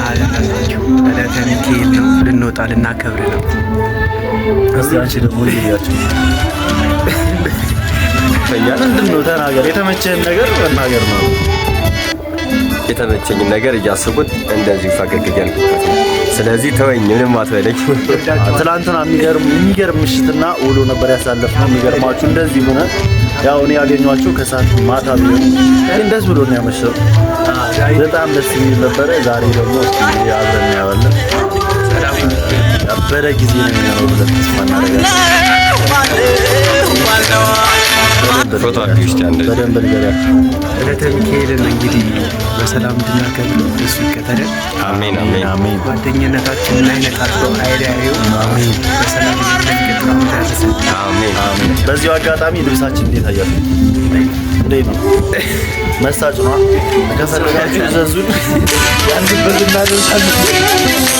አላላችሁ ዕለተ ሚካኤል ነው። ልንወጣ ልናከብር ነው። እስቲ አንቺ ደግሞ ይያችሁ ፈያን እንድነው ተናገር። የተመቸህን ነገር መናገር ነው። የተመቸኝን ነገር እያስቡት እንደዚህ ፈገግ እያልኩበት ነው። ስለዚህ ተወኝ፣ ምንም አትበለኝ። ትላንትና የሚገርም ምሽትና ውሎ ነበር ያሳለፍነው። የሚገርማችሁ እንደዚህ ሆነ። ያው እኔ ያገኘኋችሁ ከሰዓት ማታ ቢሆን ግን ደስ ብሎ ነው ያመሸው። በጣም ደስ የሚል ነበረ። ዛሬ ደግሞ እስኪ አብረን ያዋለን ያበረ ጊዜ ነው የሚሆነው ብለን ተስፋ እናደርጋለን። ፎቶ አርቲስት በደንብ ንገሪያቸው። ዕለተ ሚካኤልን እንግዲህ በሰላም እንድናከብር እሱ ይከተለን። አሜን አሜን አሜን። ጓደኝነታችንን አይነጣጥለው አይለያየው። አሜን። በሰላም እንድንቀጥል አመታሰብ። አሜን አሜን። በዚሁ አጋጣሚ ልብሳችን እንዴት አያችሁ? እንዴት ነው? መሳጭ ነው። ከፈለጋችሁ ዘዙን ያንዱበት እናደርሳለን።